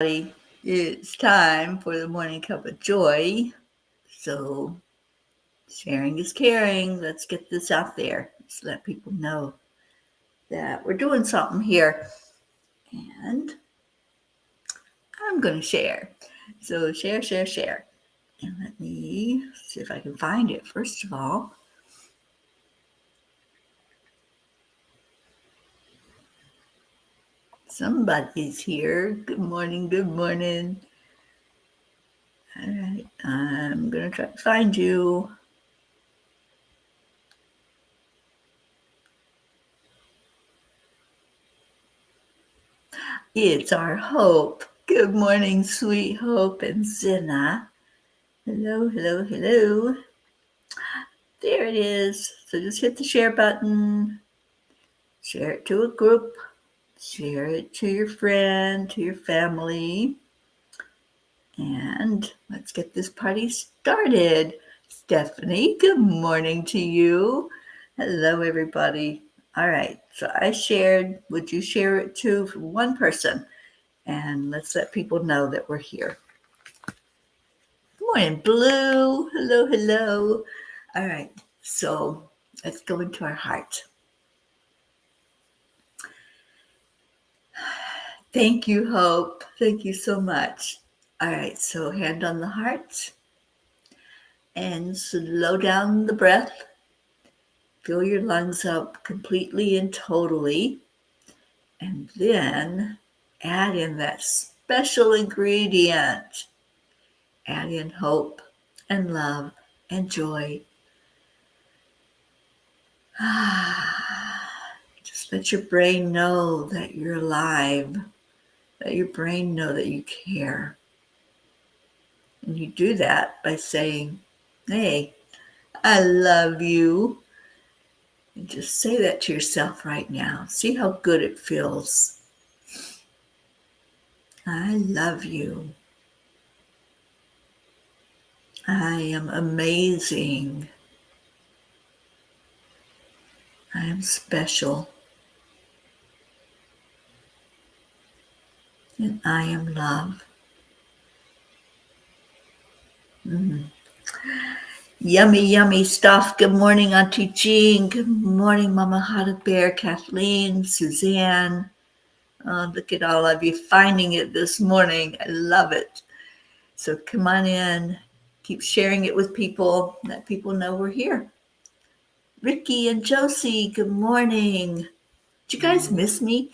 It's time for the Morning Cuppa Joy. So, sharing is caring. Let's get this out there. Let's let people know that we're doing something here. And I'm going to share. So, share. And let me see if I can find it first of all. Somebody's here. Good morning. All right, I'm going to try to find you. It's our Hope. Good morning, sweet Hope and Zena. Hello. There it is. So just hit the share button, share it to a group, share it to your friend, to your family, and let's get this party started. Stephanie, good morning to you. Hello, everybody. All right, so I shared. Would you share it to one person? And let's let people know that we're here. Good morning, Blue. Hello. All right, so let's go into our heart. Thank you, Hope. Thank you so much. All right, so hand on the heart and slow down the breath. Fill your lungs up completely and totally. And then add in that special ingredient. Add in hope and love and joy. Just let your brain know that you're alive. Let your brain know that you care. And you do that by saying, hey, I love you. And just say that to yourself right now. See how good it feels. I love you. I am amazing. I am special. And I am love. Yummy stuff. Good morning, Auntie Jean. Good morning, Mama Hada Bear, Kathleen, Suzanne. Oh, look at all of you finding it this morning. I love it. So come on in. Keep sharing it with people. Let people know we're here. Ricky and Josie, good morning. Did you guys miss me?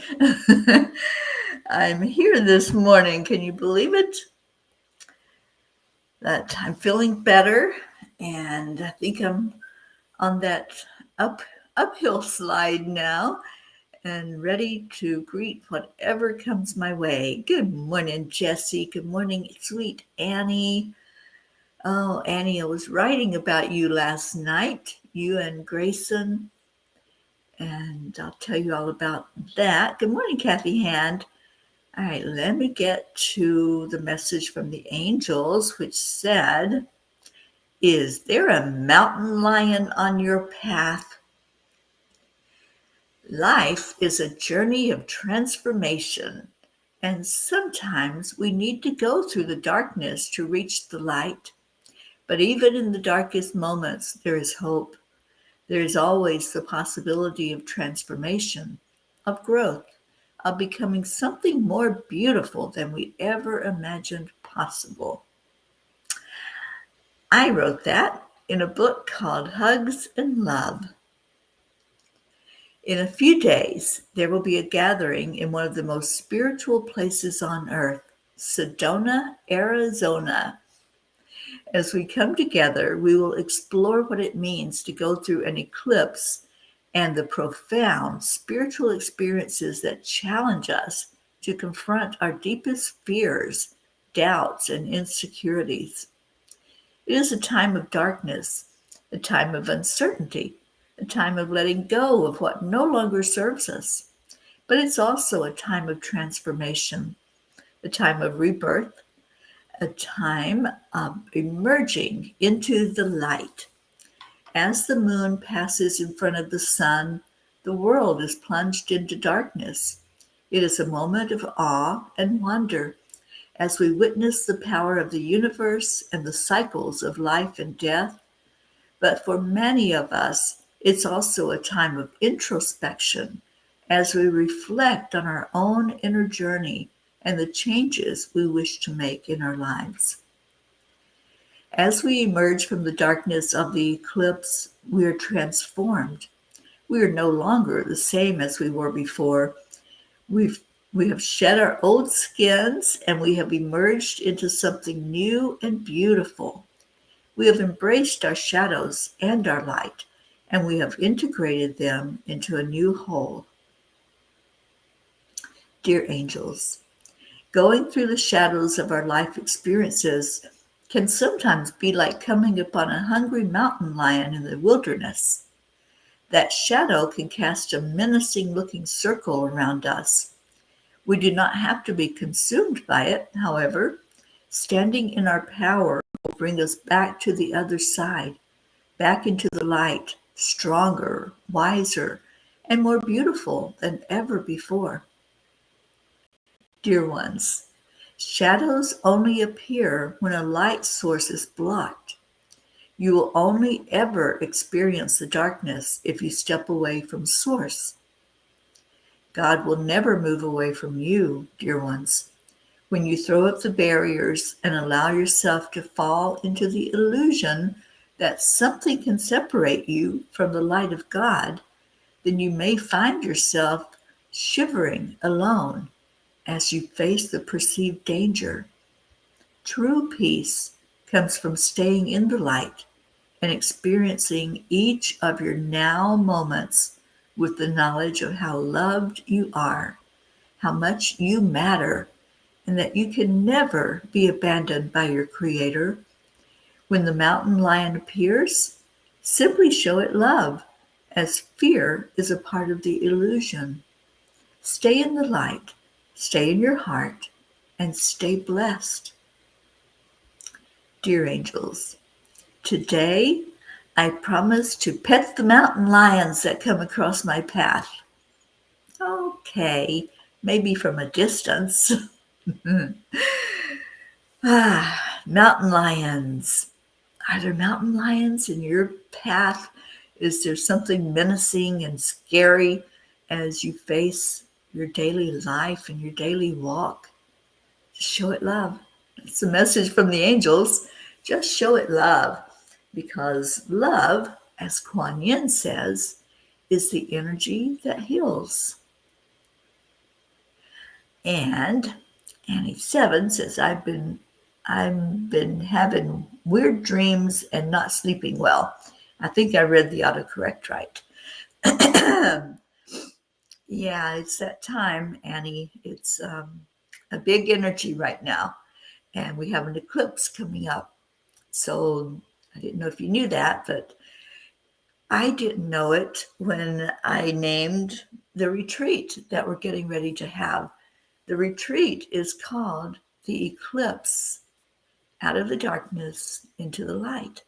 I'm here this morning. Can you believe it? That I'm feeling better, and I think I'm on that uphill slide now and ready to greet whatever comes my way. Good morning, Jessie. Good morning, sweet Annie. Oh, Annie, I was writing about you last night, you and Grayson, and I'll tell you all about that. Good morning, Kathy Hand. All right, let me get to the message from the angels, which said, is there a mountain lion on your path? Life is a journey of transformation, and sometimes we need to go through the darkness to reach the light. But even in the darkest moments, there is hope. There is always the possibility of transformation, of growth, of becoming something more beautiful than we ever imagined possible. I wrote that in a book called Hugs and Love. In a few days, there will be a gathering in one of the most spiritual places on earth, Sedona, Arizona. As we come together, we will explore what it means to go through an eclipse and the profound spiritual experiences that challenge us to confront our deepest fears, doubts, and insecurities. It is a time of darkness, a time of uncertainty, a time of letting go of what no longer serves us. But it's also a time of transformation, a time of rebirth, a time of emerging into the light. As the moon passes in front of the sun, the world is plunged into darkness. It is a moment of awe and wonder. as we witness the power of the universe and the cycles of life and death. But for many of us, it's also a time of introspection as we reflect on our own inner journey and the changes we wish to make in our lives. As we emerge from the darkness of the eclipse, we are transformed. We are no longer the same as we were before. We've we have shed our old skins and we have emerged into something new and beautiful. We have embraced our shadows and our light, and we have integrated them into a new whole. Dear angels, going through the shadows of our life experiences can sometimes be like coming upon a hungry mountain lion in the wilderness. That shadow can cast a menacing looking circle around us. We do not have to be consumed by it, however. Standing in our power will bring us back to the other side, back into the light, stronger, wiser, and more beautiful than ever before. Dear ones, shadows only appear when a light source is blocked. You will only ever experience the darkness if you step away from Source. God will never move away from you, dear ones. When you throw up the barriers and allow yourself to fall into the illusion that something can separate you from the light of God, then you may find yourself shivering alone as you face the perceived danger. True peace comes from staying in the light and experiencing each of your now moments with the knowledge of how loved you are, how much you matter, and that you can never be abandoned by your Creator. When the mountain lion appears, simply show it love, as fear is a part of the illusion. Stay in the light, stay in your heart, and stay blessed. Dear angels, today I promise to pet the mountain lions that come across my path. Okay, maybe from a distance. Mountain lions. Are there mountain lions in your path? Is there something menacing and scary as you face your daily life and your daily walk? Just show it love. It's a message from the angels. Just show it love, because love, as Kuan Yin says, is the energy that heals. And Annie 7 says, I've been having weird dreams and not sleeping well. I think I read the autocorrect right. Yeah, it's that time, Annie. It's a big energy right now, and we have an eclipse coming up. So I didn't know if you knew that, but I didn't know it when I named the retreat that we're getting ready to have. The retreat is called the Eclipse, out of the darkness into the light.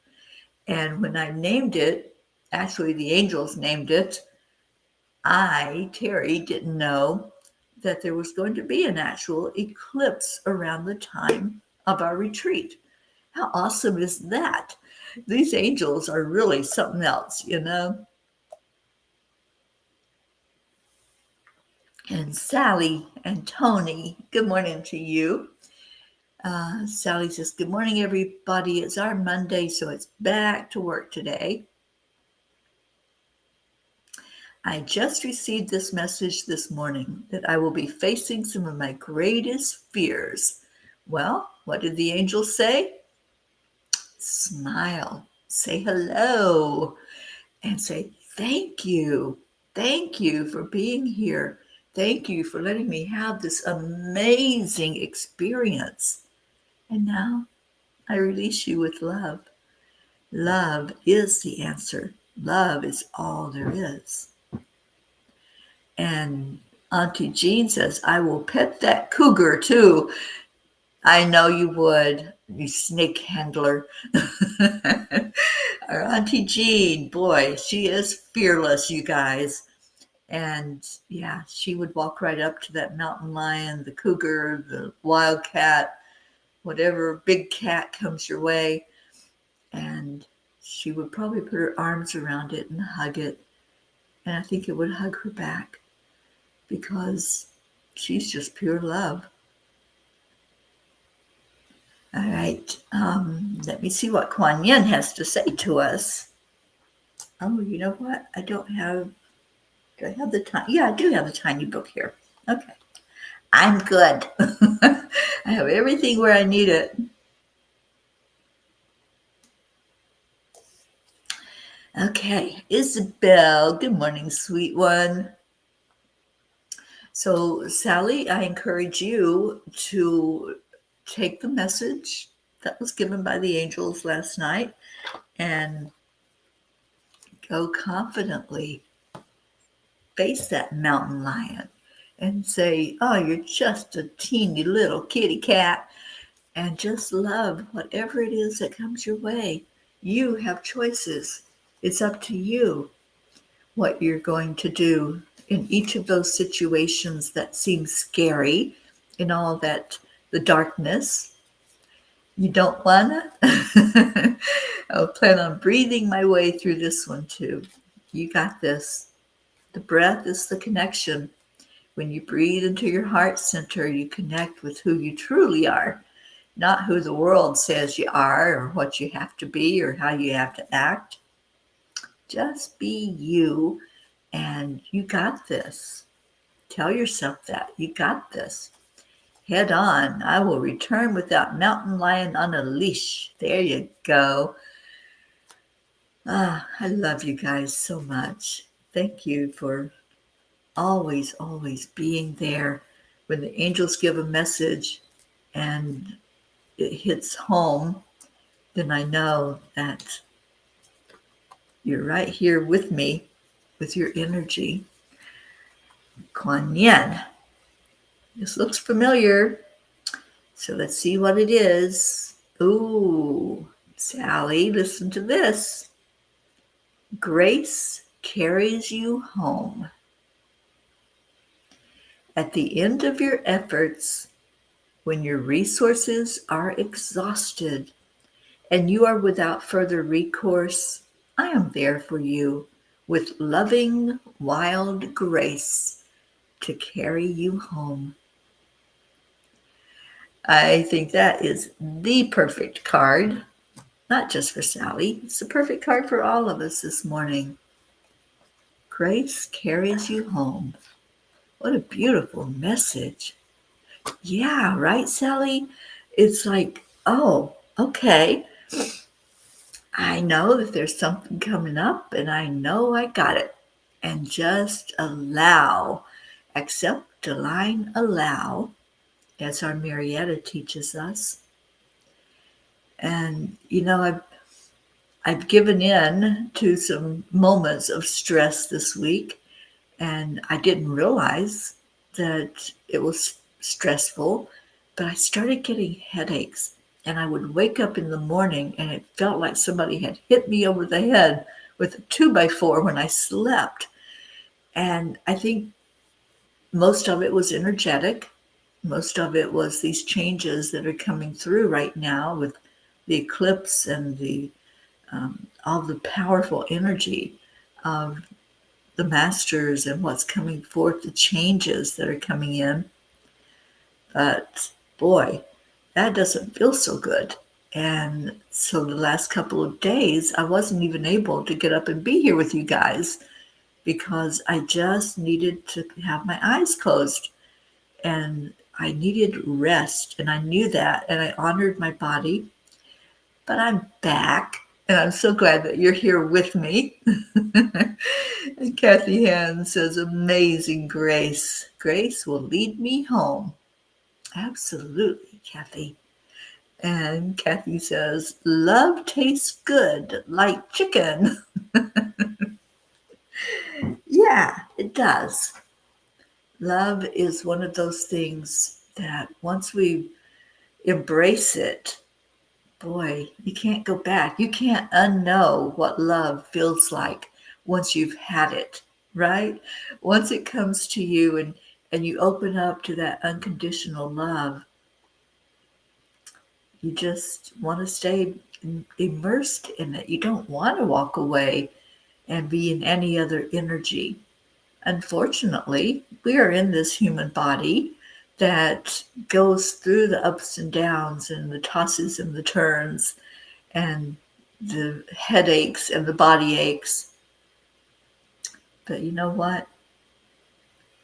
And when I named it, actually the angels named it, I, Teri, didn't know that there was going to be an actual eclipse around the time of our retreat. How awesome is that? These angels are really something else, you know? And Sally and Tony, good morning to you. Sally says, good morning, everybody. It's our Monday, so it's back to work today. I just received this message this morning that I will be facing some of my greatest fears. Well, what did the angels say? Smile, say hello, and say, thank you. Thank you for being here. Thank you for letting me have this amazing experience. And now I release you with love. Love is the answer. Love is all there is. And Auntie Jean says, I will pet that cougar too. I know you would, you snake handler. Our Auntie Jean, boy, she is fearless, you guys. And yeah, she would walk right up to that mountain lion, the cougar, the wildcat, whatever big cat comes your way. And she would probably put her arms around it and hug it. And I think it would hug her back because she's just pure love. All right. Let me see what Kuan Yin has to say to us. Oh, you know what? Do I have the time? Yeah, I do have the tiny book here. Okay. I'm good. I have everything where I need it. Okay. Isabel, good morning, sweet one. So, Sally, I encourage you to take the message that was given by the angels last night and go confidently face that mountain lion and say, oh, you're just a teeny little kitty cat, and just love whatever it is that comes your way. You have choices. It's up to you what you're going to do in each of those situations that seem scary, in all that the darkness. You don't wanna? I'll plan on breathing my way through this one too. You got this. The breath is the connection. When you breathe into your heart center, you connect with who you truly are, not who the world says you are or what you have to be or how you have to act. Just be you, and you got this. Tell yourself that. You got this. Head on. I will return with that mountain lion on a leash. There you go. I love you guys so much. Thank you for always, always being there when the angels give a message and it hits home. Then I know that you're right here with me with your energy. Kuan Yin. This looks familiar. So let's see what it is. Ooh, Sally, listen to this. Grace carries you home. At the end of your efforts, when your resources are exhausted and you are without further recourse, I am there for you with loving, wild grace to carry you home. I think that is the perfect card, not just for Sally. It's the perfect card for all of us this morning. Grace carries you home. What a beautiful message. Yeah, right, Sally? It's like, oh, okay. I know that there's something coming up and I know I got it. And just allow, accept, align, allow, as our Marietta teaches us. And, I've given in to some moments of stress this week, and I didn't realize that it was stressful, but I started getting headaches. And I would wake up in the morning and it felt like somebody had hit me over the head with a 2x4 when I slept. And I think most of it was energetic. Most of it was these changes that are coming through right now with the eclipse and all the powerful energy of the masters and what's coming forth, the changes that are coming in. But boy, that doesn't feel so good. And so the last couple of days, I wasn't even able to get up and be here with you guys because I just needed to have my eyes closed and I needed rest. And I knew that and I honored my body. But I'm back and I'm so glad that you're here with me. And Kathy Hand says, amazing grace. Grace will lead me home. Absolutely, Kathy. And Kathy says, love tastes good like chicken. Yeah, it does. Love is one of those things that once we embrace it, boy, you can't go back. You can't unknow what love feels like once you've had it. right? Once it comes to you and you open up to that unconditional love, you just want to stay immersed in it. You don't want to walk away and be in any other energy. Unfortunately, we are in this human body that goes through the ups and downs and the tosses and the turns and the headaches and the body aches. But you know what?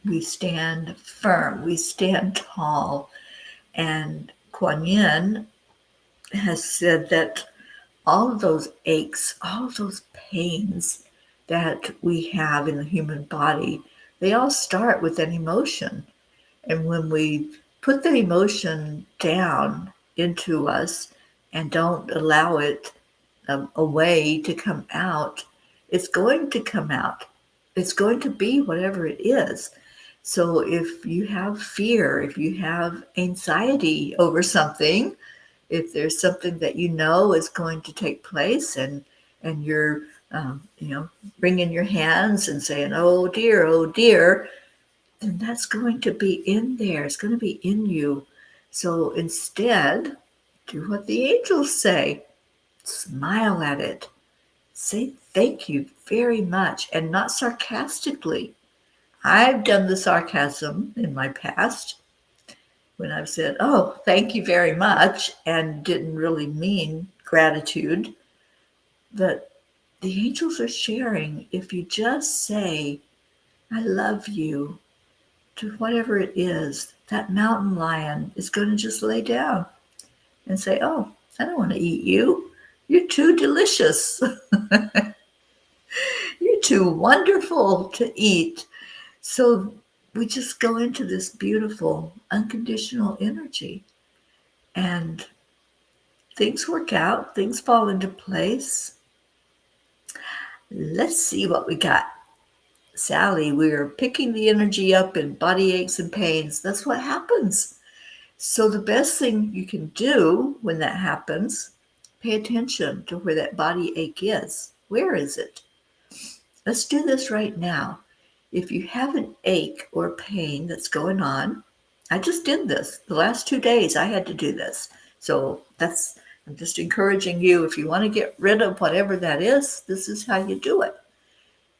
We stand firm, we stand tall. And Kuan Yin has said that all of those aches, all of those pains that we have in the human body, they all start with an emotion. And when we put the emotion down into us and don't allow it a way to come out, it's going to come out. It's going to be whatever it is. So if you have fear, if you have anxiety over something, if there's something that you know is going to take place and you're wringing your hands and saying, oh dear, then that's going to be in there. It's going to be in you. So instead, do what the angels say. Smile at it. Say thank you very much, and not sarcastically. I've done the sarcasm in my past when I've said, oh, thank you very much, and didn't really mean gratitude. But the angels are sharing, if you just say, I love you, to whatever it is, that mountain lion is going to just lay down and say, oh, I don't want to eat you. You're too delicious. You're too wonderful to eat. So we just go into this beautiful, unconditional energy. And things work out, things fall into place. Let's see what we got. Sally, we're picking the energy up in body aches and pains. That's what happens. So the best thing you can do when that happens, pay attention to where that body ache is. Where is it? Let's do this right now. If you have an ache or pain that's going on, I just did this. The last 2 days I had to do this. So I'm just encouraging you, if you want to get rid of whatever that is, this is how you do it.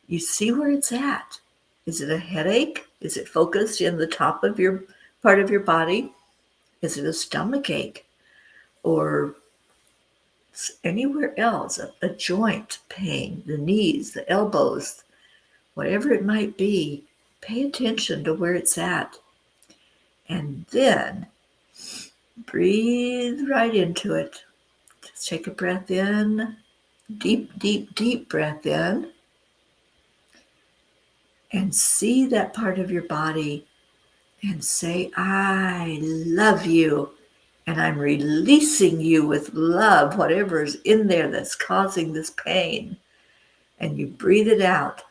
You see where it's at. Is it a headache? Is it focused in the top of your part of your body? Is it a stomach ache? Or anywhere else, a joint pain, the knees, the elbows, whatever it might be, pay attention to where it's at. And then breathe right into it. Just take a breath in, deep, deep, deep breath in. And see that part of your body and say, I love you. And I'm releasing you with love, whatever is in there that's causing this pain. And you breathe it out.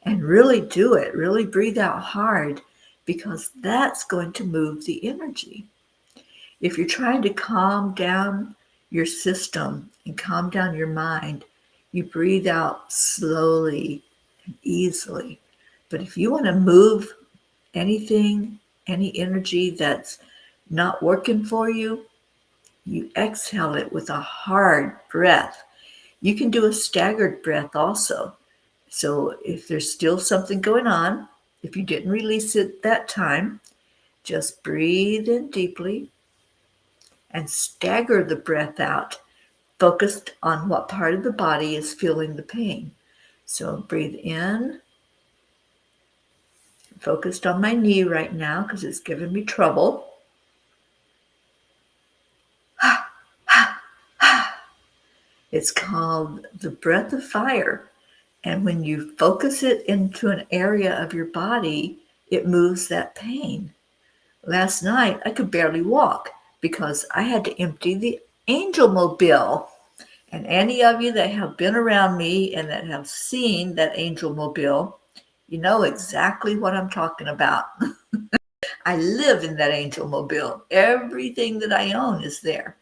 And really do it. Really breathe out hard, because that's going to move the energy. If you're trying to calm down your system and calm down your mind, you breathe out slowly and easily. But if you want to move anything, any energy that's not working for you, you exhale it with a hard breath. You can do a staggered breath also. So if there's still something going on, if you didn't release it that time, just breathe in deeply and stagger the breath out, focused on what part of the body is feeling the pain. So breathe in, focused on my knee right now because it's giving me trouble. It's called the breath of fire. And when you focus it into an area of your body, it moves that pain. Last night, I could barely walk because I had to empty the Angel Mobile. And any of you that have been around me and that have seen that Angel Mobile, you know exactly what I'm talking about. I live in that Angel Mobile. Everything that I own is there.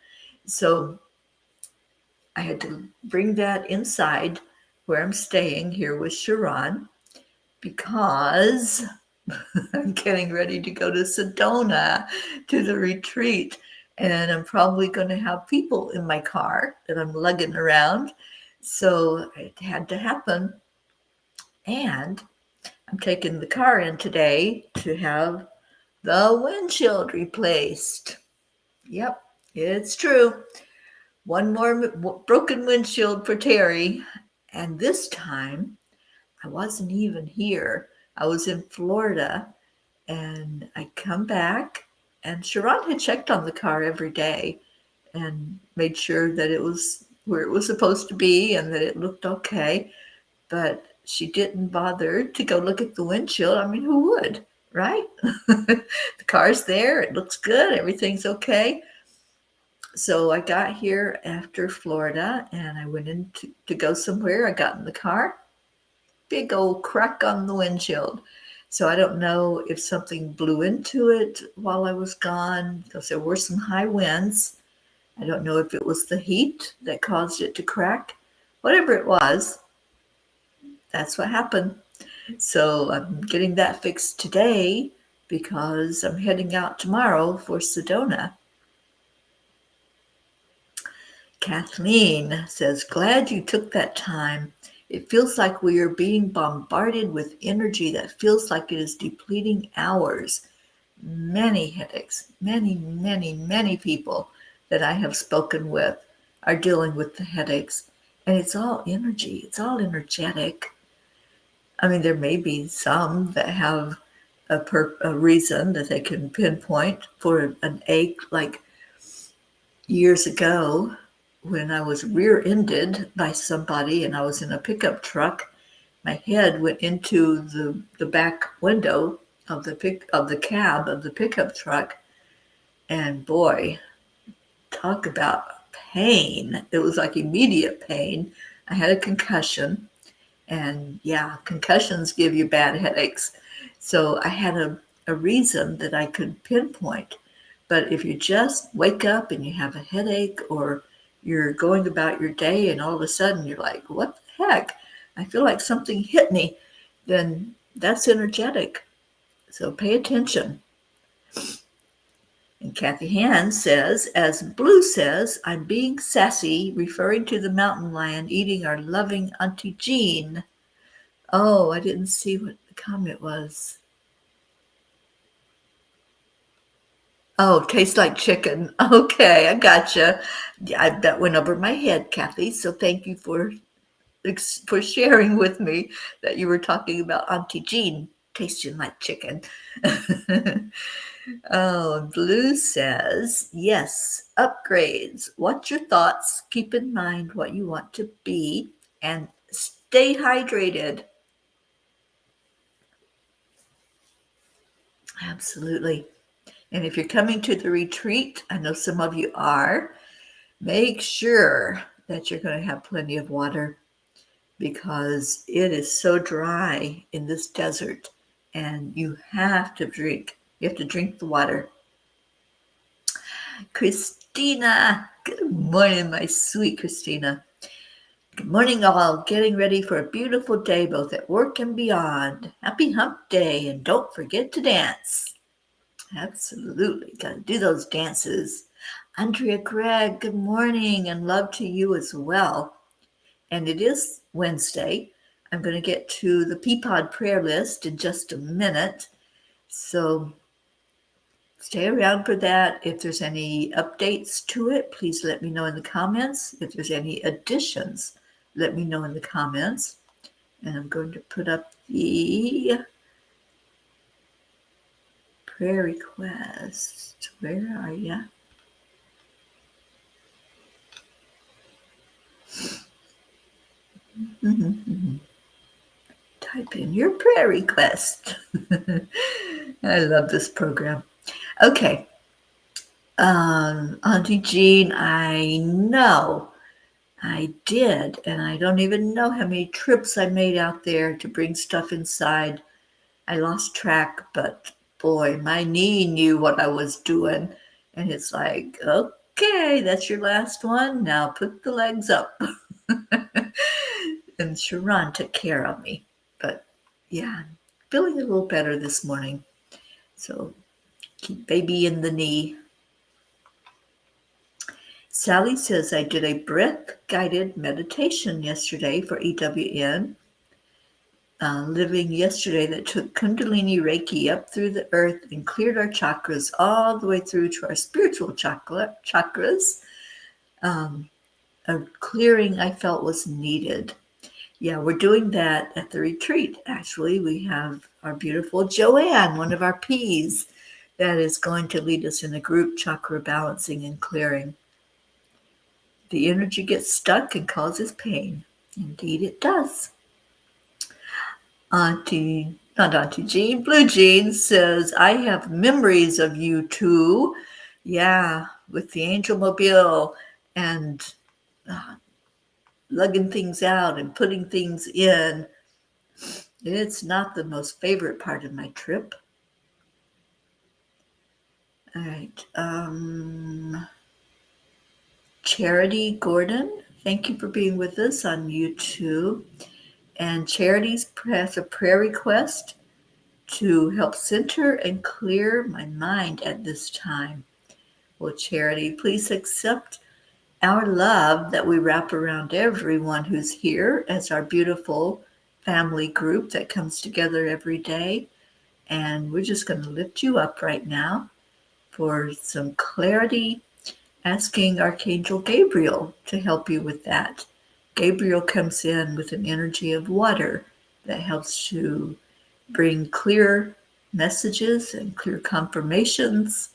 So I had to bring that inside where I'm staying here with Sharon because I'm getting ready to go to Sedona to the retreat. And I'm probably going to have people in my car that I'm lugging around. So it had to happen. And I'm taking the car in today to have the windshield replaced. Yep, it's true. One more broken windshield for Teri. And this time, I wasn't even here. I was in Florida, and I come back, and Sharon had checked on the car every day and made sure that it was where it was supposed to be and that it looked okay. But she didn't bother to go look at the windshield. I mean, who would, right? The car's there, it looks good, everything's okay. So I got here after Florida and I went in to go somewhere. I got in the car, big old crack on the windshield. So I don't know if something blew into it while I was gone because there were some high winds. I don't know if it was the heat that caused it to crack. Whatever it was, that's what happened. So I'm getting that fixed today because I'm heading out tomorrow for Sedona. Kathleen says, glad you took that time. It feels like we are being bombarded with energy that feels like it is depleting ours. Many headaches, many people that I have spoken with are dealing with the headaches. And it's all energy. It's all energetic. I mean, there may be some that have a reason that they can pinpoint for an ache, like years ago when I was rear-ended by somebody and I was in a pickup truck. My head went into the back window of the cab of the pickup truck, and boy, talk about pain. It was like immediate pain. I had a concussion, and yeah, concussions give you bad headaches. So I had a reason that I could pinpoint. But if you just wake up and you have a headache, or you're going about your day and all of a sudden you're like, what the heck? I feel like something hit me, then that's energetic. So pay attention. And Kathy Hand says, as Blue says, I'm being sassy, referring to the mountain lion eating our loving Auntie Jean. Oh, I didn't see what the comment was. Oh, tastes like chicken. Okay, I gotcha. Yeah, that went over my head, Kathy. So thank you for sharing with me that you were talking about Auntie Jean tasting like chicken. Oh, Blue says, yes, upgrades. What's your thoughts? Keep in mind what you want to be and stay hydrated. Absolutely. And if you're coming to the retreat, I know some of you are, make sure that you're going to have plenty of water because it is so dry in this desert and you have to drink. You have to drink the water. Christina, good morning, my sweet Christina. Good morning, all. Getting ready for a beautiful day, both at work and beyond. Happy hump day, and don't forget to dance. Absolutely. Got to do those dances. Andrea Gregg, good morning and love to you as well. And it is Wednesday. I'm going to get to the Peapod prayer list in just a minute. So stay around for that. If there's any updates to it, please let me know in the comments. If there's any additions, let me know in the comments. And I'm going to put up the prayer request. Where are you? Type in your prayer request. I love this program. Okay. Auntie Jean, I know I did, and I don't even know how many trips I made out there to bring stuff inside. I lost track, but boy, my knee knew what I was doing. And it's like, okay, that's your last one. Now put the legs up. And Sharon took care of me. But yeah, feeling a little better this morning. So keep baby in the knee. Sally says, I did a breath-guided meditation yesterday for EWN, living yesterday that took Kundalini Reiki up through the earth and cleared our chakras all the way through to our spiritual chakras. A clearing I felt was needed. Yeah, we're doing that at the retreat. Actually, we have our beautiful Joanne, one of our P's, that is going to lead us in a group chakra balancing and clearing. The energy gets stuck and causes pain. Indeed, it does. Not Auntie Jean, Blue Jean says, I have memories of you too. Yeah, with the Angel Mobile and lugging things out and putting things in. It's not the most favorite part of my trip. All right. Charity Gordon, thank you for being with us on YouTube. And Charity's has a prayer request to help center and clear my mind at this time. Well, Charity, please accept our love that we wrap around everyone who's here as our beautiful family group that comes together every day. And we're just going to lift you up right now for some clarity, asking Archangel Gabriel to help you with that. Gabriel comes in with an energy of water that helps to bring clear messages and clear confirmations.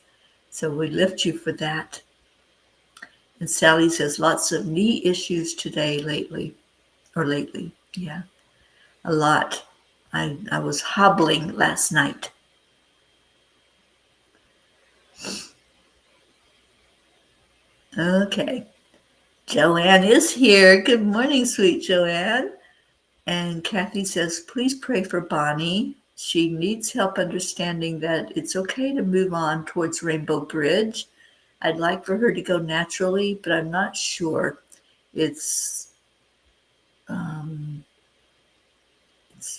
So we lift you for that. And Sally says lots of knee issues today lately. Yeah, a lot. I was hobbling last night. Okay. Joanne is here. Good morning, sweet Joanne. And Kathy says, please pray for Bonnie. She needs help understanding that it's okay to move on towards Rainbow Bridge. I'd like for her to go naturally, but I'm not sure. It's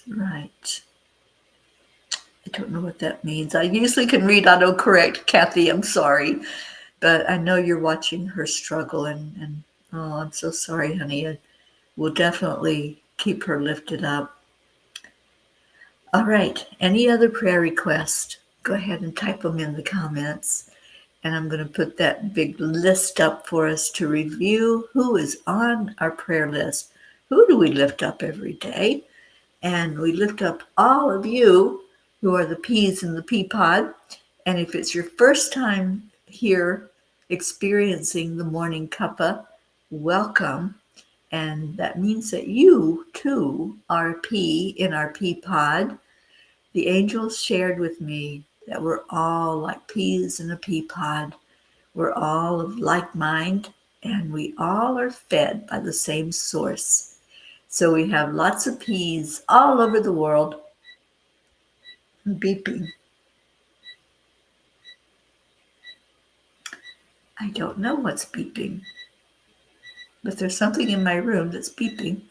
right. I don't know what that means. I usually can read autocorrect, Kathy. I'm sorry. But I know you're watching her struggle, and oh, I'm so sorry, honey. We'll definitely keep her lifted up. All right. Any other prayer requests? Go ahead and type them in the comments. And I'm going to put that big list up for us to review who is on our prayer list. Who do we lift up every day? And we lift up all of you who are the P's in the Pea Pod. And if it's your first time here experiencing the Morning Cuppa, welcome. And that means that you, too, are a P in our Pea Pod. The angels shared with me that we're all like peas in a pea pod. We're all of like mind, and we all are fed by the same source. So we have lots of peas all over the world beeping. I don't know what's beeping, but there's something in my room that's beeping.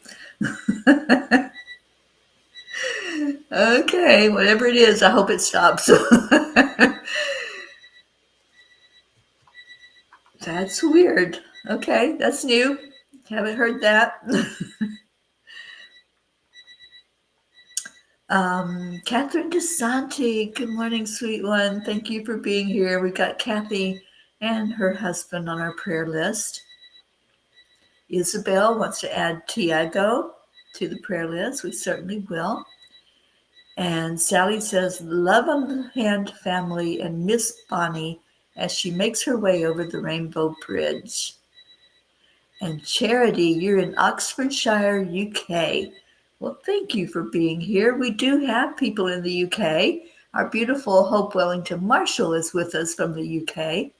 Okay, whatever it is, I hope it stops. That's weird. Okay, that's new. Haven't heard that. Catherine DeSanti, good morning, sweet one. Thank you for being here. We got Kathy and her husband on our prayer list. Isabel wants to add Tiago to the prayer list. We certainly will. And Sally says, love on the hand family and Miss Bonnie as she makes her way over the Rainbow Bridge. And Charity, you're in Oxfordshire, UK. Well, thank you for being here. We do have people in the UK. Our beautiful Hope Wellington Marshall is with us from the UK.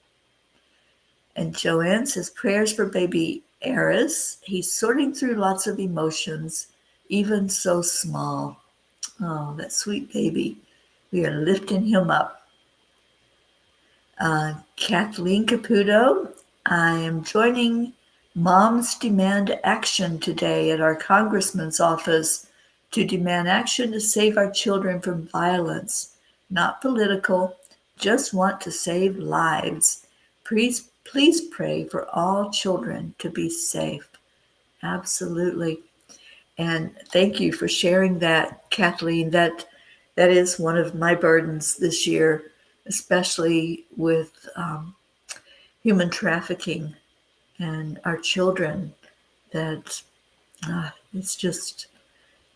And Joanne says, prayers for baby Eris. He's sorting through lots of emotions, even so small. Oh, that sweet baby. We are lifting him up. Kathleen Caputo, I am joining Moms demand action today at our congressman's office to demand action to save our children from violence. Not political, just want to save lives. Please pray for all children to be safe. Absolutely. And thank you for sharing that, Kathleen. That is one of my burdens this year, especially with human trafficking and our children. That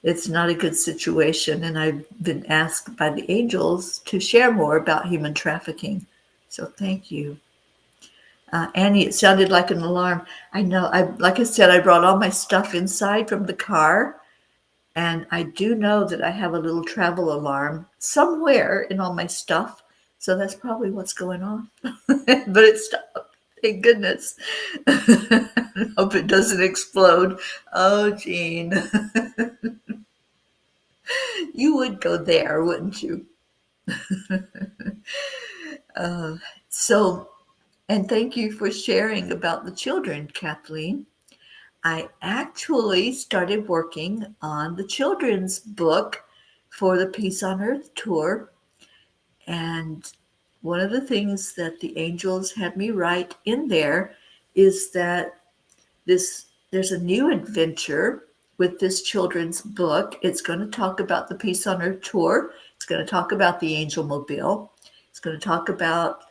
it's not a good situation. And I've been asked by the angels to share more about human trafficking. So thank you. Annie, it sounded like an alarm. I know. Like I said, I brought all my stuff inside from the car. And I do know that I have a little travel alarm somewhere in all my stuff. So that's probably what's going on. But it stopped. Thank goodness. Hope it doesn't explode. Oh, Jean. You would go there, wouldn't you? uh, so, and thank you for sharing about the children, Kathleen. I actually started working on the children's book for the Peace on Earth tour. And one of the things that the angels had me write in there is that there's a new adventure with this children's book. It's going to talk about the Peace on Earth tour. It's going to talk about the Angel Mobile. It's going to talk about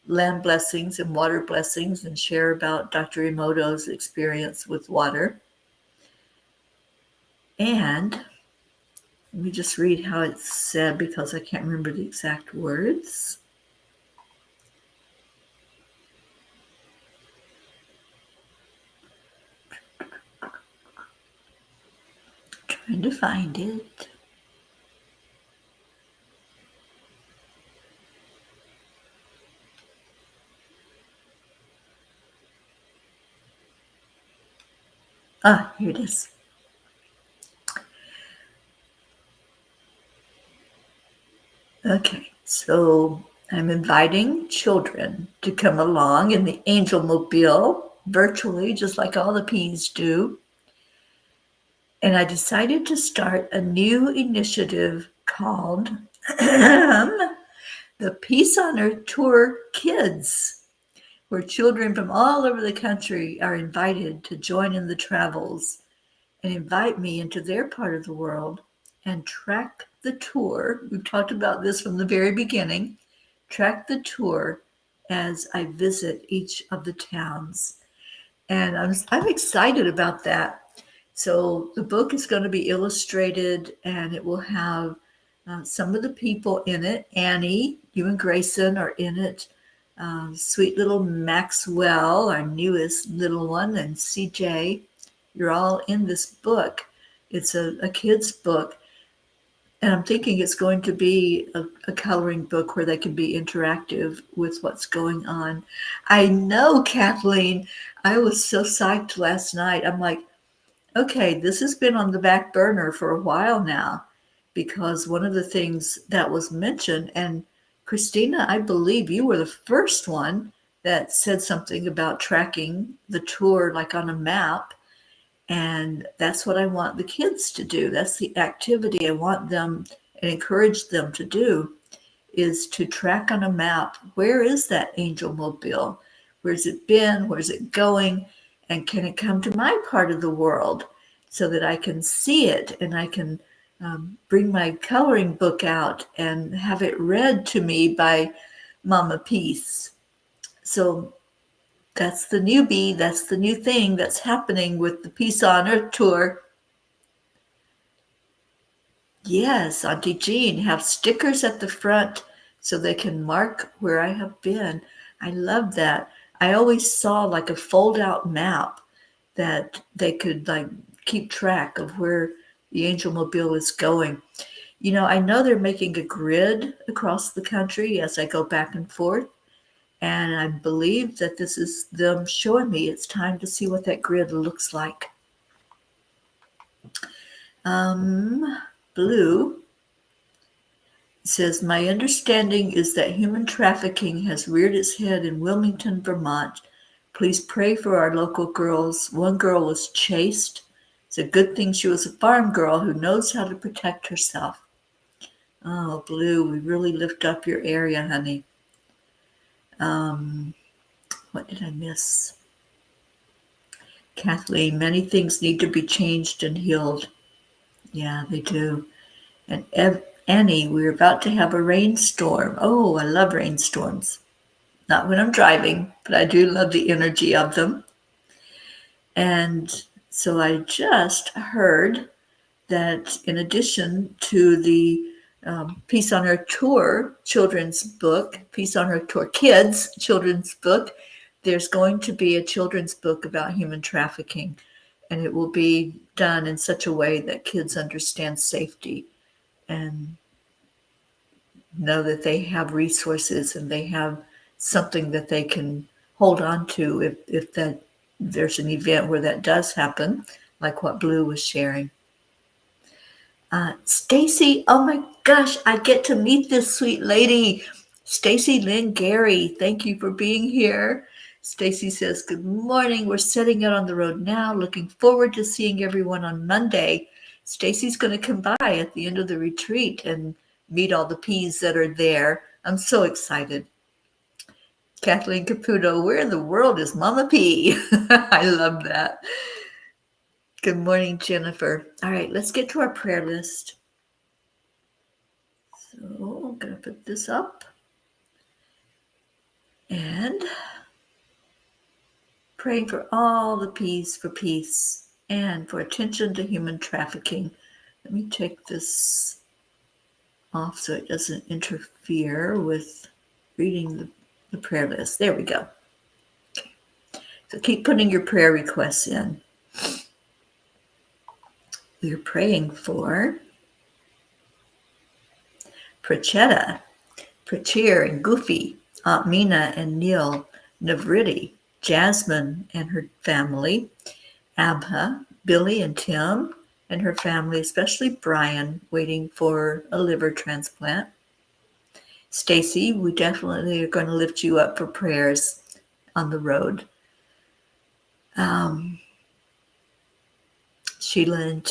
land blessings and water blessings and share about Dr. Emoto's experience with water. And let me just read how it's said because I can't remember the exact words. Trying to find it. Here it is. Okay, so I'm inviting children to come along in the Angel Mobile virtually, just like all the P's do. And I decided to start a new initiative called the Peace on Earth Tour Kids, where children from all over the country are invited to join in the travels and invite me into their part of the world and track the tour. We've talked about this from the very beginning. Track the tour as I visit each of the towns. And I'm excited about that. So the book is going to be illustrated and it will have some of the people in it. Annie, you and Grayson are in it. Sweet little Maxwell, our newest little one, and CJ. You're all in this book. It's a kid's book. And I'm thinking it's going to be a coloring book where they can be interactive with what's going on. I know, Kathleen, I was so psyched last night. I'm like, okay, this has been on the back burner for a while now because one of the things that was mentioned, and Christina, I believe you were the first one that said something about tracking the tour like on a map. And that's what I want the kids to do. That's the activity I want them and encourage them to do, is to track on a map. Where is that Angel Mobile? Where's it been? Where's it going? And can it come to my part of the world so that I can see it and I can bring my coloring book out and have it read to me by Mama Peace. So that's the newbie. That's the new thing that's happening with the Peace on Earth tour. Yes, Auntie Jean, have stickers at the front so they can mark where I have been. I love that. I always saw like a fold-out map that they could like keep track of where the Angel Mobile is going. You know, I know they're making a grid across the country as I go back and forth. And I believe that this is them showing me it's time to see what that grid looks like. Blue says, my understanding is that human trafficking has reared its head in Wilmington, Vermont. Please pray for our local girls. One girl was chased. It's a good thing she was a farm girl who knows how to protect herself. Oh, Blue, we really lift up your area, honey. What did I miss? Kathleen, many things need to be changed and healed. Yeah, they do. And Annie, we're about to have a rainstorm. Oh, I love rainstorms. Not when I'm driving, but I do love the energy of them. And so I just heard that in addition to the Peace on Earth Tour children's book, Peace on Earth Tour Kids children's book, there's going to be a children's book about human trafficking. And it will be done in such a way that kids understand safety and know that they have resources and they have something that they can hold on to if that there's an event where that does happen, like what Blue was sharing. Stacy, oh my gosh, I get to meet this sweet lady. Stacy Lynn Gary, thank you for being here. Stacy says, good morning. We're setting out on the road now. Looking forward to seeing everyone on Monday. Stacy's going to come by at the end of the retreat and meet all the P's that are there. I'm so excited. Kathleen Caputo, where in the world is Mama P? I love that. Good morning, Jennifer. All right, let's get to our prayer list. So I'm going to put this up and praying for all the P's for peace and for attention to human trafficking. Let me take this off so it doesn't interfere with reading the prayer list. There we go. Okay. So keep putting your prayer requests in. We're praying for Prachetta, Prachir and Goofy, Aunt Mina and Neil, Navriti, Jasmine and her family, Abha, Billy and Tim and her family, especially Brian, waiting for a liver transplant. Stacy, we definitely are going to lift you up for prayers on the road. Sheila and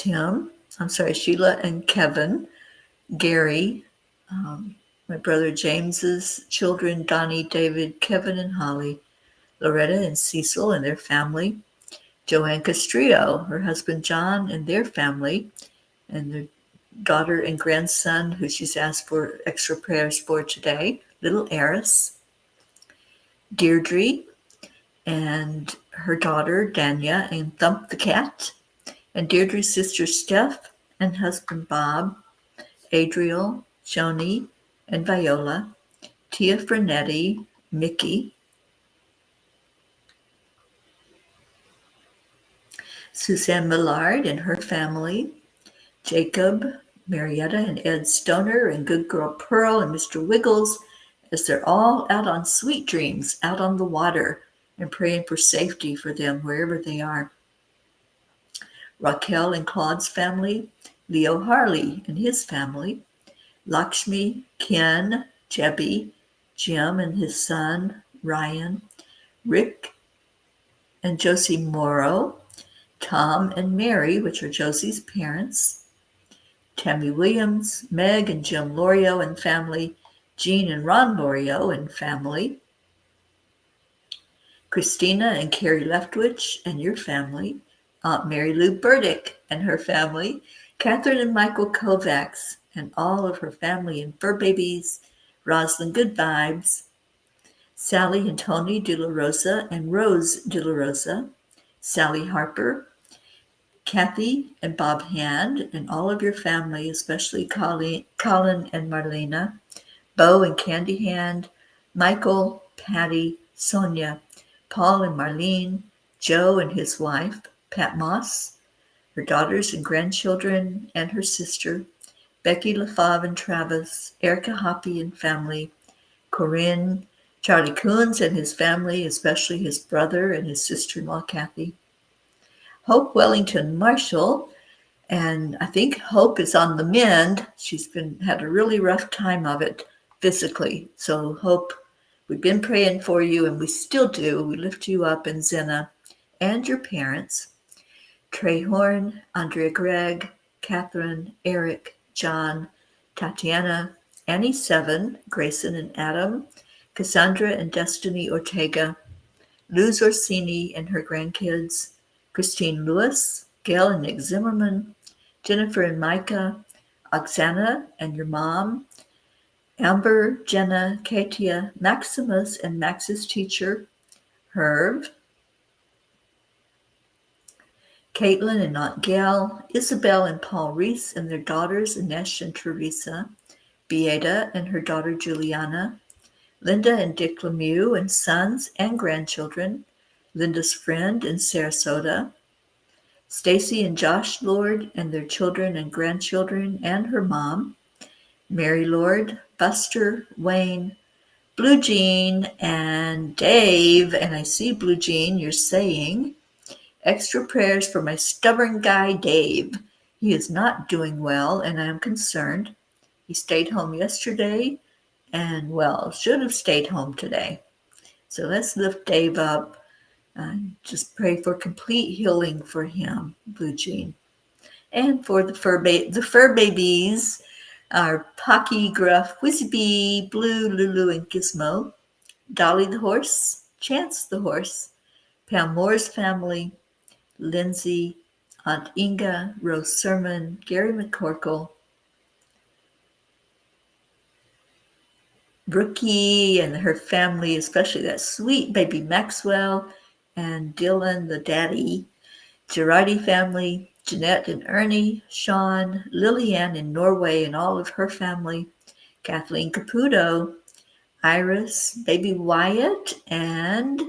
Kevin, Gary, my brother James's children, Donnie, David, Kevin, and Holly, Loretta and Cecil and their family, Joanne Castrillo, her husband John and their family, and their daughter and grandson, who she's asked for extra prayers for today, little Eris, Deirdre and her daughter Danya and Thump the cat, and Deirdre's sister Steph and husband Bob, Adriel, Joni, and Viola, Tia Frenetti, Mickey, Suzanne Millard and her family, Jacob, Marietta and Ed Stoner, and good girl Pearl and Mr. Wiggles, as they're all out on sweet dreams, out on the water, and praying for safety for them wherever they are. Raquel and Claude's family, Leo Harley and his family, Lakshmi, Ken, Jebby, Jim and his son, Ryan, Rick and Josie Morrow, Tom and Mary, which are Josie's parents, Tammy Williams, Meg and Jim Lorio and family, Jean and Ron Lorio and family, Christina and Carrie Leftwich and your family, Aunt Mary Lou Burdick and her family, Catherine and Michael Kovacs and all of her family and fur babies, Roslyn Good Vibes, Sally and Tony De La Rosa and Rose De La Rosa, Sally Harper, Kathy and Bob Hand and all of your family, especially Colin and Marlena, Bo and Candy Hand, Michael, Patty, Sonia, Paul and Marlene, Joe and his wife, Pat Moss, her daughters and grandchildren, and her sister, Becky LaFave and Travis, Erica Hoppy and family, Corinne, Charlie Coons and his family, especially his brother and his sister-in-law, Kathy, Hope Wellington Marshall, and I think Hope is on the mend. She's had a really rough time of it physically. So Hope, We've been praying for you, and we still do. We lift you up, and Zena, and your parents, Trey Horn, Andrea Gregg, Catherine, Eric, John, Tatiana, Annie Seven, Grayson and Adam, Cassandra and Destiny Ortega, Luz Orsini and her grandkids, Christine Lewis, Gail and Nick Zimmerman, Jennifer and Micah, Oksana and your mom, Amber, Jenna, Katia, Maximus and Max's teacher, Herb, Caitlin and Aunt Gail, Isabel and Paul Reese and their daughters Inesh and Teresa, Beata and her daughter Juliana, Linda and Dick Lemieux and sons and grandchildren, Linda's friend in Sarasota, Stacy and Josh Lord and their children and grandchildren and her mom, Mary Lord, Buster, Wayne, Blue Jean, and Dave. And I see, Blue Jean, you're saying, extra prayers for my stubborn guy, Dave. He is not doing well, and I am concerned. He stayed home yesterday and, well, should have stayed home today. So let's lift Dave up and just pray for complete healing for him, Blue Jean. And for the fur babies are Pocky, Gruff, Whizzbee, Blue, Lulu, and Gizmo, Dolly the horse, Chance the horse, Pam Moore's family, Lindsay, Aunt Inga, Rose Sermon, Gary McCorkle, Brookie and her family, especially that sweet baby Maxwell, and Dylan, the daddy, Girardi family, Jeanette and Ernie, Sean, Lillian in Norway and all of her family, Kathleen Caputo, Iris, baby Wyatt, and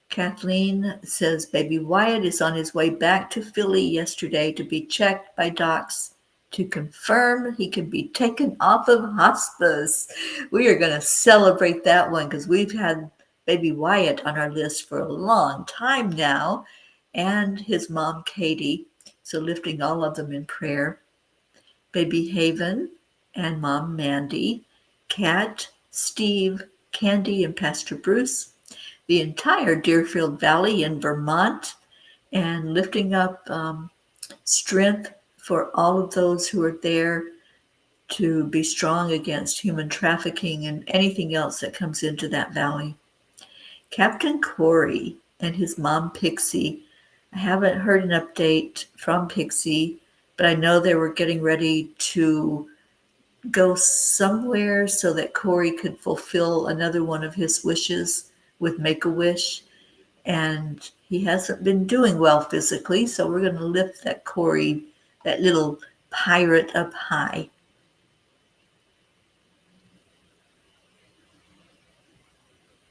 Kathleen says baby Wyatt is on his way back to Philly yesterday to be checked by docs to confirm he can be taken off of hospice. We are going to celebrate that one because we've had baby Wyatt on our list for a long time now, and his mom Katie, so lifting all of them in prayer. Baby Haven and mom Mandy, Kat, Steve, Candy, and Pastor Bruce, the entire Deerfield Valley in Vermont, and lifting up strength for all of those who are there to be strong against human trafficking and anything else that comes into that valley. Captain Corey and his mom Pixie. I haven't heard an update from Pixie, but I know they were getting ready to go somewhere so that Corey could fulfill another one of his wishes with Make-A-Wish. And he hasn't been doing well physically, so we're going to lift that Corey, that little pirate, up high.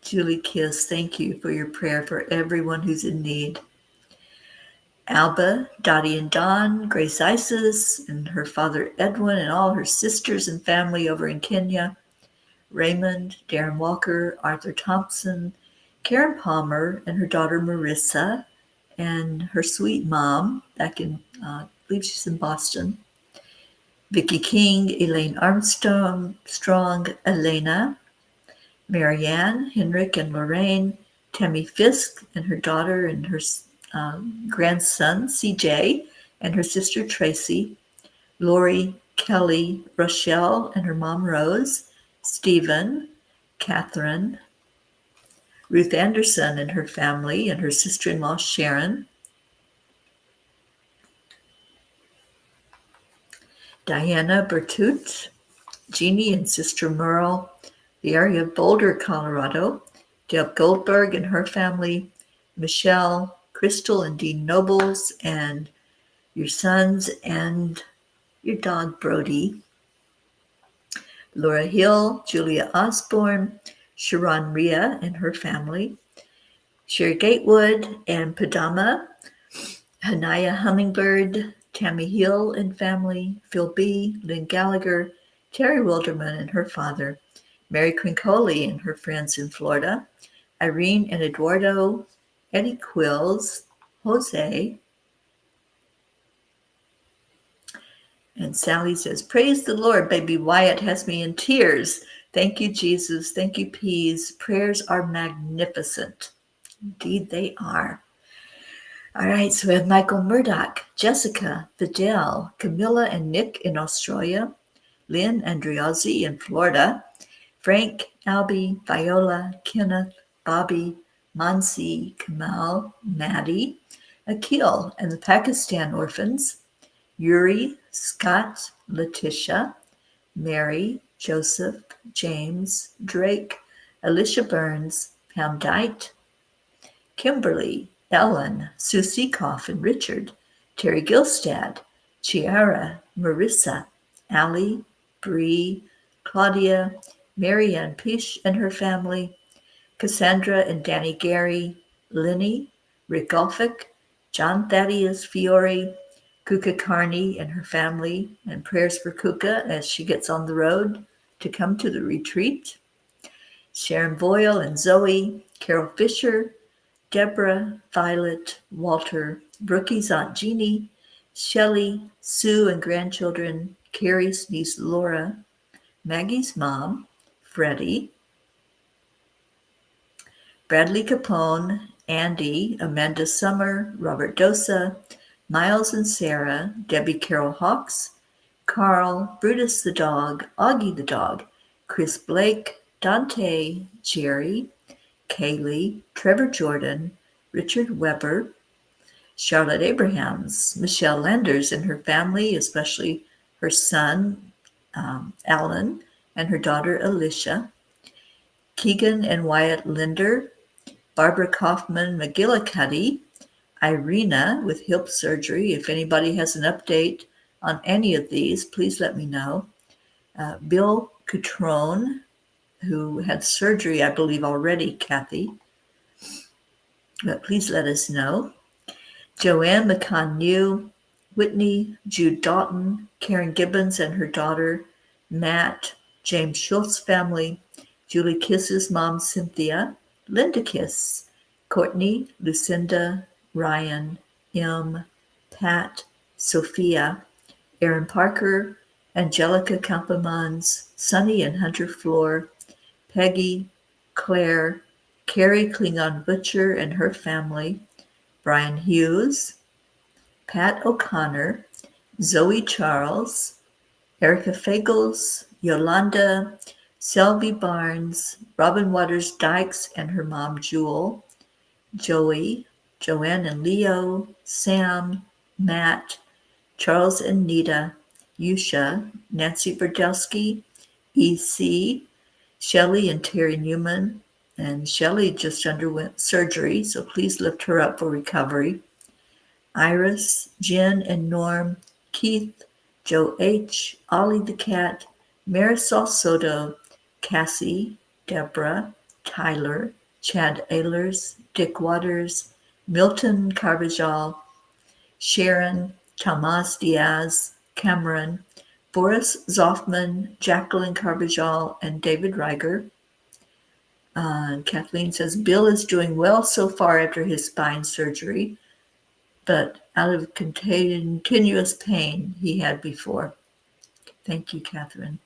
Julie Kiss, thank you for your prayer for everyone who's in need. Alba, Dottie and Don, Grace Isis, and her father Edwin, and all her sisters and family over in Kenya. Raymond, Darren Walker, Arthur Thompson, Karen Palmer, and her daughter Marissa, and her sweet mom back in, I believe she's in Boston. Vicki King, Elaine Armstrong, Elena, Marianne, Henrik and Lorraine, Tammy Fisk and her daughter and her grandson, CJ, and her sister Tracy, Lori, Kelly, Rochelle and her mom Rose, Stephen, Catherine, Ruth Anderson and her family and her sister-in-law Sharon, Diana Bertut, Jeannie and Sister Merle, the area of Boulder, Colorado, Deb Goldberg and her family, Michelle, Crystal and Dean Nobles, and your sons and your dog Brody, Laura Hill, Julia Osborne, Sharon Rhea and her family, Sherry Gatewood and Padama, Hanaya Hummingbird, Tammy Hill and family, Phil B., Lynn Gallagher, Terry Wilderman and her father, Mary Crincoli and her friends in Florida, Irene and Eduardo, Eddie Quills, Jose, and Sally says, praise the Lord, baby Wyatt has me in tears. Thank you, Jesus. Thank you, Peas. Prayers are magnificent. Indeed, they are. All right, so we have Michael Murdoch, Jessica, Fidel, Camilla and Nick in Australia, Lynn Andriozzi in Florida, Frank, Albie, Viola, Kenneth, Bobby, Mansi, Kamal, Maddie, Akil and the Pakistan orphans, Yuri, Scott, Letitia, Mary, Joseph, James, Drake, Alicia Burns, Pam Dite, Kimberly, Ellen, Sue Seekoff and Richard, Terry Gilstad, Chiara, Marissa, Allie, Bree, Claudia, Marianne Pish and her family, Cassandra and Danny Gary, Linny, Rick Golfick, John Thaddeus Fiore, Kuka Carney and her family, and prayers for Kuka as she gets on the road to come to the retreat, Sharon Boyle and Zoe, Carol Fisher, Deborah, Violet, Walter, Brookie's Aunt Jeannie, Shelley, Sue and grandchildren, Carrie's niece Laura, Maggie's mom, Freddie, Bradley Capone, Andy, Amanda Summer, Robert Dosa, Miles and Sarah, Debbie Carol Hawks, Carl, Brutus the dog, Augie the dog, Chris Blake, Dante, Jerry, Kaylee, Trevor Jordan, Richard Weber, Charlotte Abrahams, Michelle Landers and her family, especially her son, Alan, and her daughter, Alicia, Keegan and Wyatt Linder, Barbara Kaufman McGillicuddy, Irina with hip surgery. If anybody has an update on any of these, please let me know. Bill Cutrone, who had surgery, I believe, already, Kathy. But please let us know. Joanne McCann-New, Whitney, Jude Doughton, Karen Gibbons and her daughter, Matt, James Schultz family, Julie Kiss's mom, Cynthia, Linda Kiss, Courtney, Lucinda, Ryan, M, Pat, Sophia, Aaron Parker, Angelica Campamans, Sunny and Hunter Floor, Peggy, Claire, Carrie Klingon Butcher and her family, Brian Hughes, Pat O'Connor, Zoe Charles, Erica Fagels, Yolanda, Selby Barnes, Robin Waters Dykes and her mom Jewel, Joey, Joanne and Leo, Sam, Matt, Charles and Nita, Yusha, Nancy Berdelsky, EC, Shelley and Terry Newman, and Shelley just underwent surgery, so please lift her up for recovery. Iris, Jen and Norm, Keith, Joe H., Ollie the cat, Marisol Soto, Cassie, Deborah, Tyler, Chad Ehlers, Dick Waters, Milton Carvajal, Sharon, Tomas Diaz, Cameron, Boris Zoffman, Jacqueline Carvajal, and David Reiger. Kathleen says, Bill is doing well so far after his spine surgery, but out of continuous pain he had before. Thank you, Kathleen.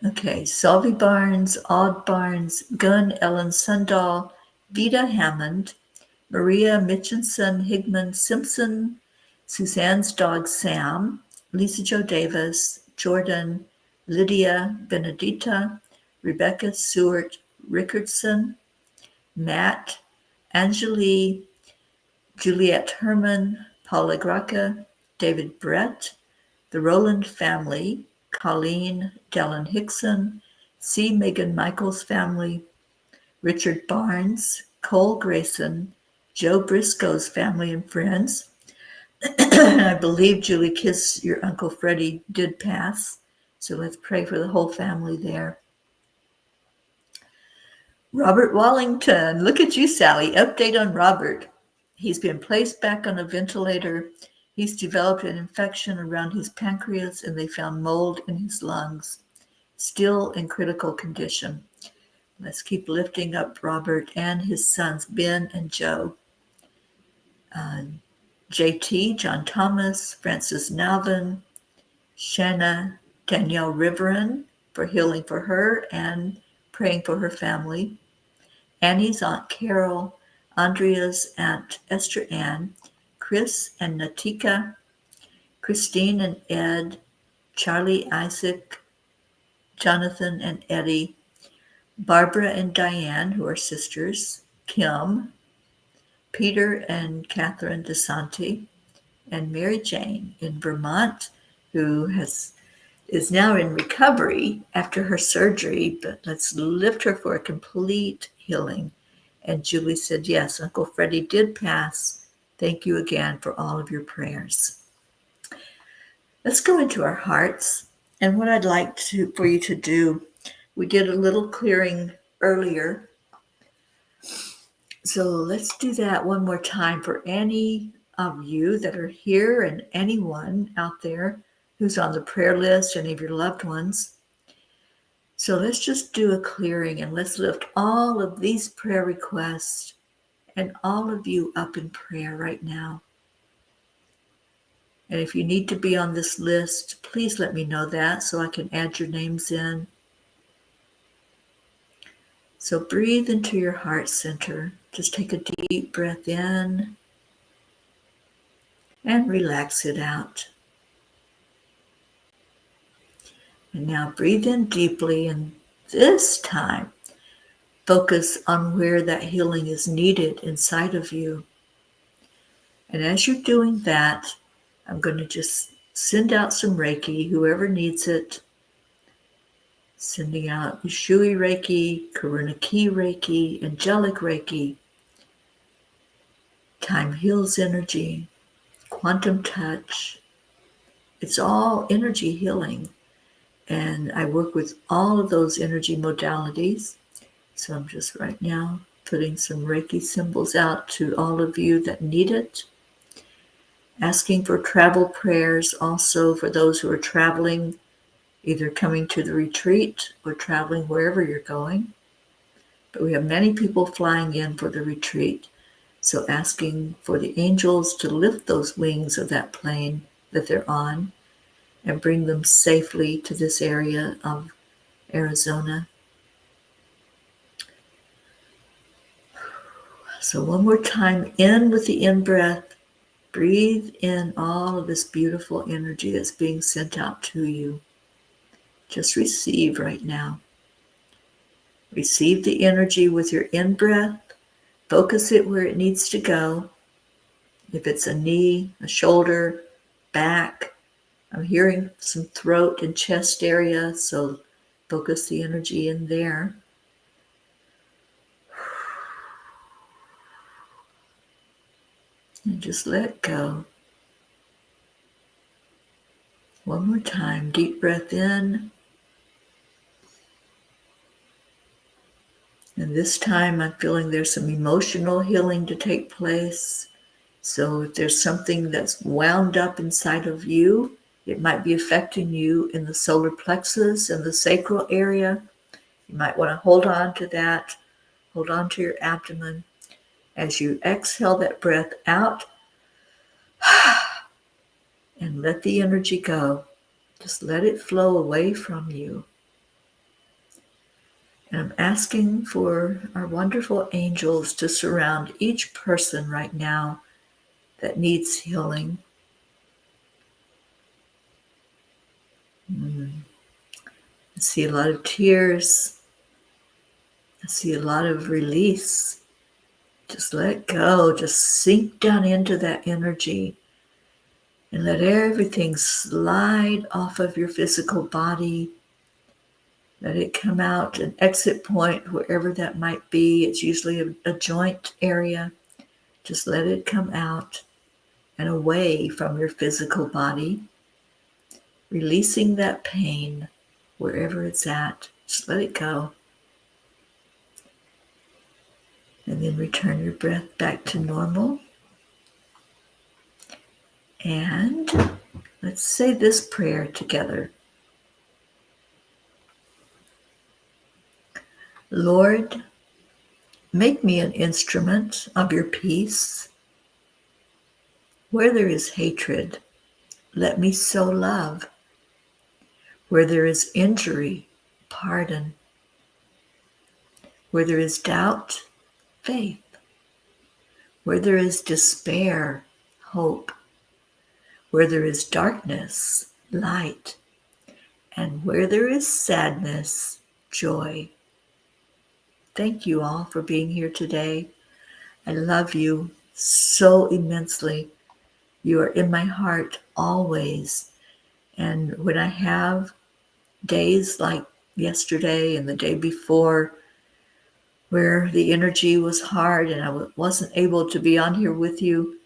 Okay, Solvi Barnes, Aud Barnes, Gunn Ellen Sundahl, Vida Hammond, Maria Mitchinson, Higman Simpson, Suzanne's dog Sam, Lisa Jo Davis, Jordan, Lydia Benedita, Rebecca Seward Rickardson, Matt, Angelique, Juliette Herman, Paula Graca, David Brett, the Rowland family, Colleen, Dellen Hickson, C. Megan Michaels family, Richard Barnes, Cole Grayson, Joe Briscoe's family and friends. I believe, Julie Kiss, your Uncle Freddie did pass, so let's pray for the whole family there. Robert Wallington, look at you, Sally. Update on Robert. He's been placed back on a ventilator. He's developed an infection around his pancreas, and they found mold in his lungs. Still in critical condition. Let's keep lifting up Robert and his sons, Ben and Joe. JT, John Thomas, Francis Nalvin, Shanna, Danielle Riverin for healing for her and praying for her family. Annie's Aunt Carol, Andrea's Aunt Esther Ann, Chris and Natika, Christine and Ed, Charlie, Isaac, Jonathan and Eddie, Barbara and Diane, who are sisters, Kim, Peter and Catherine DeSanti, and Mary Jane in Vermont, who is now in recovery after her surgery, but let's lift her for a complete healing. And Julie said, yes, Uncle Freddie did pass. Thank you again for all of your prayers. Let's go into our hearts. And what I'd like for you to do, we did a little clearing earlier. So let's do that one more time for any of you that are here and anyone out there who's on the prayer list, any of your loved ones. So let's just do a clearing and let's lift all of these prayer requests and all of you up in prayer right now. And if you need to be on this list, please let me know that so I can add your names in. So breathe into your heart center. Just take a deep breath in and relax it out. And now breathe in deeply, and this time focus on where that healing is needed inside of you. And as you're doing that, I'm going to just send out some Reiki, whoever needs it. Sending out Ushui Reiki, Karuna Ki Reiki, Angelic Reiki, Time Heals Energy, Quantum Touch. It's all energy healing. And I work with all of those energy modalities. So I'm just right now putting some Reiki symbols out to all of you that need it. Asking for travel prayers also for those who are traveling, either coming to the retreat or traveling wherever you're going. But we have many people flying in for the retreat. So asking for the angels to lift those wings of that plane that they're on and bring them safely to this area of Arizona. So one more time, in with the in-breath. Breathe in all of this beautiful energy that's being sent out to you. Just receive right now. Receive the energy with your in-breath. Focus it where it needs to go. If it's a knee, a shoulder, back, I'm hearing some throat and chest area, so focus the energy in there. And just let go. One more time, deep breath in. And this time I'm feeling there's some emotional healing to take place. So if there's something that's wound up inside of you, it might be affecting you in the solar plexus and the sacral area. You might want to hold on to that. Hold on to your abdomen. As you exhale that breath out, and let the energy go. Just let it flow away from you. And I'm asking for our wonderful angels to surround each person right now that needs healing. I see a lot of tears. I see a lot of release. Just let go. Just sink down into that energy and let everything slide off of your physical body. Let it come out, an exit point, wherever that might be. It's usually a joint area. Just let it come out and away from your physical body, releasing that pain wherever it's at. Just let it go. And then return your breath back to normal. And let's say this prayer together. Lord, make me an instrument of your peace. Where there is hatred, let me sow love. Where there is injury, pardon. Where there is doubt, faith. Where there is despair, hope. Where there is darkness, light. And where there is sadness, joy. Thank you all for being here today. I love you so immensely. You are in my heart always. And when I have days like yesterday and the day before where the energy was hard and I wasn't able to be on here with you,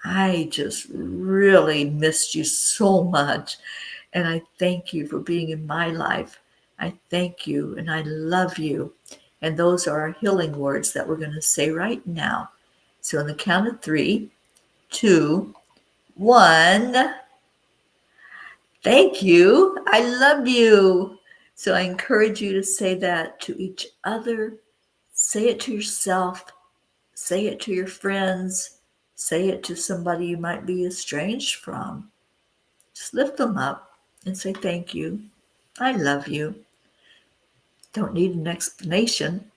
I just really missed you so much. And I thank you for being in my life. I thank you and I love you. And those are our healing words that we're going to say right now. So on the count of 3, 2, 1. Thank you. I love you. So I encourage you to say that to each other. Say it to yourself. Say it to your friends. Say it to somebody you might be estranged from. Just lift them up and say thank you. I love you. Don't need an explanation.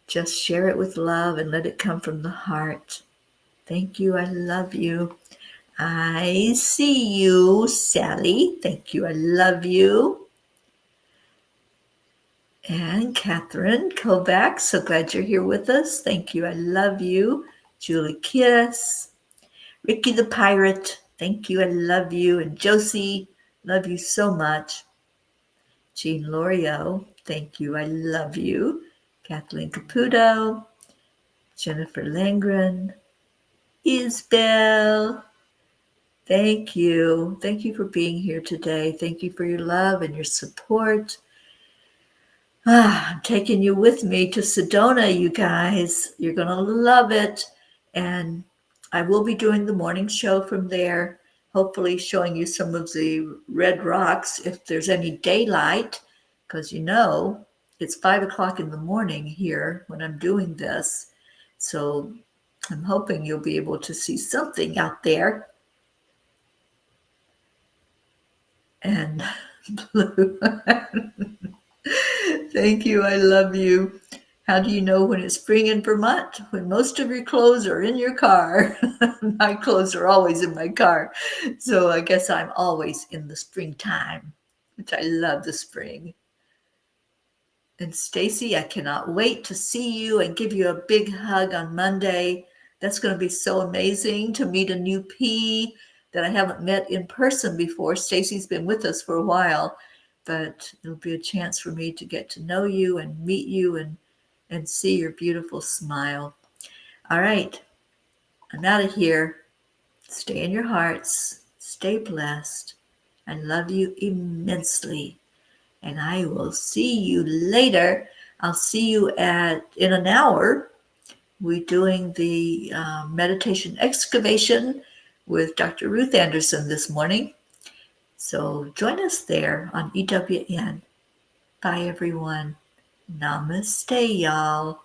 Just share it with love and let it come from the heart. Thank you. I love you. I see you, Sally. Thank you. I love you. And Catherine Kovac, so glad you're here with us. Thank you. I love you. Julie Kiss. Ricky the Pirate. Thank you. I love you. And Josie, love you so much. Jean Lorio. Thank you. I love you. Kathleen Caputo. Jennifer Langren. Isabel. Thank you. Thank you for being here today. Thank you for your love and your support. I'm taking you with me to Sedona, you guys. You're going to love it. And I will be doing the morning show from there, hopefully showing you some of the red rocks if there's any daylight, because it's 5 o'clock in the morning here when I'm doing this. So I'm hoping you'll be able to see something out there. And blue. Thank you. I love you. How do you know when it's spring in Vermont? When most of your clothes are in your car. My clothes are always in my car. So I guess I'm always in the springtime, which I love the spring. And Stacy, I cannot wait to see you and give you a big hug on Monday. That's going to be so amazing to meet a new P that I haven't met in person before. Stacy's been with us for a while, but it'll be a chance for me to get to know you and meet you and see your beautiful smile. All right, I'm out of here. Stay in your hearts. Stay blessed. I love you immensely. And I will see you later. I'll see you in an hour. We're doing the meditation excavation with Dr. Ruth Anderson this morning. So join us there on EWN. Bye, everyone. Namaste, y'all.